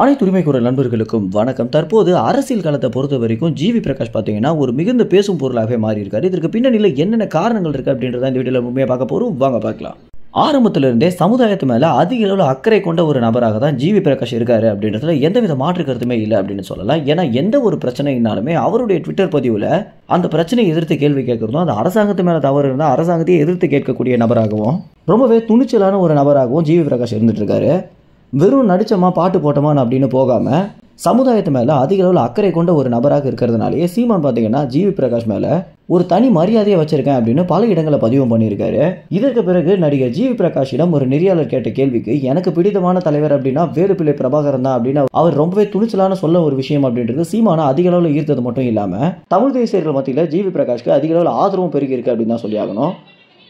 அனைத்து உரிமை குரல் நண்பர்களுக்கும் வணக்கம். தற்போது அரசியல் காலத்தை பொறுத்த வரைக்கும் ஜிவி பிரகாஷ் பார்த்தீங்கன்னா ஒரு மிகுந்த பேசும் பொருளாகவே மாறி இருக்காரு. இதற்கு பின்னணியில் என்னென்ன காரணங்கள் இருக்கு அப்படின்றத இந்த வீடியோவில் உண்மையாக பார்க்க போறோம். வாங்க பார்க்கலாம். ஆரம்பத்திலிருந்தே சமுதாயத்து மேல அதிக அளவில் அக்கறை கொண்ட ஒரு நபராக தான் ஜிவி பிரகாஷ் இருக்காரு அப்படின்றதுல எந்தவித மாற்று கருத்துமே இல்லை அப்படின்னு சொல்லலாம். ஏன்னா எந்த ஒரு பிரச்சனைனாலுமே அவருடைய ட்விட்டர் பதிவில் அந்த பிரச்சனையை எதிர்த்து கேள்வி கேட்கறதும், அந்த அரசாங்கத்து மேல தவறு இருந்தால் அரசாங்கத்தையே எதிர்த்து கேட்கக்கூடிய நபராகவும் ரொம்பவே துணிச்சலான ஒரு நபராகவும் ஜிவி பிரகாஷ் இருந்துட்டு இருக்காரு. வெறும் நடிச்சமா பாட்டு போட்டோமா அப்படின்னு போகாம சமுதாயத்து மேல அதிக அளவில் அக்கறை கொண்ட ஒரு நபராக இருக்கிறதுனாலேயே சீமான் பார்த்தீங்கன்னா ஜிவி பிரகாஷ் மேல ஒரு தனி மரியாதையை வச்சிருக்கேன் அப்படின்னு பல இடங்களை பதிவும் பண்ணியிருக்காரு. இதற்கு பிறகு நடிகர் ஜிவி பிரகாஷிடம் ஒரு நெறியாளர் கேட்ட கேள்விக்கு எனக்கு பிடித்தமான தலைவர் அப்படின்னா வேலுப்பிள்ளை பிரபாகரன் தான் அப்படின்னு அவர் ரொம்பவே துணிச்சலான சொல்ல ஒரு விஷயம் அப்படின்றது சீமான அதிக அளவில் ஈர்த்தது மட்டும் இல்லாம தமிழ் தேசியர்கள் மத்தியில் ஜிவி பிரகாஷ்க்கு அதிக அளவில் ஆதரவும் பெருகி இருக்கு அப்படின்னு தான் சொல்லி ஆகணும்.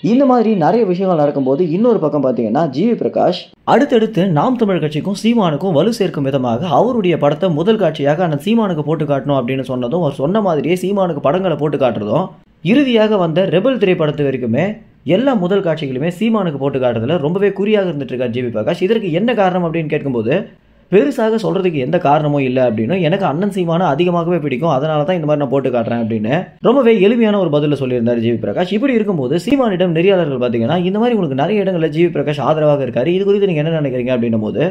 இந்த மாதிரி நிறைய விஷயங்கள் நடக்கும்போது இன்னொரு பக்கம் பார்த்தீங்கன்னா ஜிவி பிரகாஷ் அடுத்தடுத்து நாம் தமிழ் கட்சிக்கும் சீமானுக்கும் வலு சேர்க்கும் விதமாக அவருடைய படத்தை முதல் காட்சியாக அந்த சீமானுக்கு போட்டு காட்டணும் அப்படின்னு சொன்னதும், அவர் சொன்ன மாதிரியே சீமானுக்கு படங்களை போட்டு காட்டுறதும், இறுதியாக வந்த ரெபல் திரைப்படத்து வரைக்குமே எல்லா முதல் காட்சிகளுமே சீமானுக்கு போட்டு காட்டுறதுல ரொம்பவே குறியாக இருந்துட்டு இருக்கார் ஜிவி பிரகாஷ். இதற்கு என்ன காரணம் அப்படின்னு கேட்கும்போது பெருசாக சொல்றதுக்கு எந்த காரணமும் இல்லை அப்படின்னு, எனக்கு அண்ணன் சீமான அதிகமாகவே பிடிக்கும், அதனால தான் இந்த மாதிரி நான் போட்டு காட்டுறேன் அப்படின்னு ரொம்பவே எளிமையான ஒரு பதில சொல்லியிருந்தார் ஜிவி பிரகாஷ். இப்படி இருக்கும்போது சீமானிடம் நெறியாளர்கள் பார்த்தீங்கன்னா இந்த மாதிரி உங்களுக்கு நிறைய இடங்களில் ஜிவி பிரகாஷ் ஆதரவாக இருக்காரு, இது குறித்து நீங்க என்ன நினைக்கிறீங்க அப்படின்னும் போது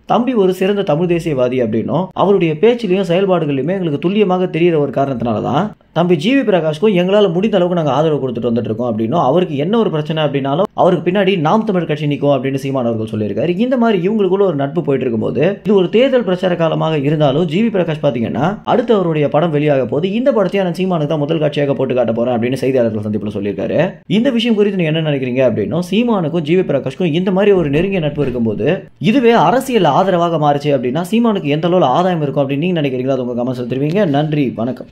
தம்பி ஒரு சிறந்த தமிழ் தேசியவாதி அப்படின்னும் அவருடைய பேச்சிலையும் செயல்பாடுகளிலுமே எங்களுக்கு துல்லியமாக தெரிகிற ஒரு காரணத்தினால தான் தம்பி ஜிவி பிரகாஷ்க்கும் எங்களால் முடிந்த அளவுக்கு நாங்கள் ஆதரவு கொடுத்துட்டு வந்துட்டு இருக்கோம் அப்படின்னும், அவருக்கு என்ன ஒரு பிரச்சனை அப்படின்னாலும் அவருக்கு பின்னாடி நாம் தமிழ் கட்சி நிற்கும் அப்படின்னு சீமான் அவர்கள் சொல்லியிருக்காரு. இந்த மாதிரி இவங்களுக்குள்ள ஒரு நட்பு போயிட்டு இருக்கும்போது இது ஒரு தேர்தல் பிரச்சார காலமாக இருந்தாலும் ஜிவி பிரகாஷ் பார்த்தீங்கன்னா அடுத்து அவருடைய படம் வெளியாக போது இந்த படத்தையும் நான் சீமானுக்கு தான் முதல் காட்சியாக போட்டு காட்ட போறேன் அப்படின்னு செய்தியாளர்கள் சந்திப்பில் சொல்லியிருக்காரு. இந்த விஷயம் குறித்து நீங்க என்ன நினைக்கிறீங்க அப்படின்னும், சீமானுக்கும் ஜிவி பிரகாஷ்க்கும் இந்த மாதிரி ஒரு நெருங்கிய நட்பு இருக்கும்போது இதுவே அரசியல் ஆதரவாக மாறுச்சு அப்படின்னா சீமானுக்கு எந்த அளவு ஆதாயம் இருக்கும் அப்படின்னு நீங்க நினைக்கிறீங்களா? அது உங்க கமெண்ட்ஸ் தெரிவிங்க. நன்றி, வணக்கம்.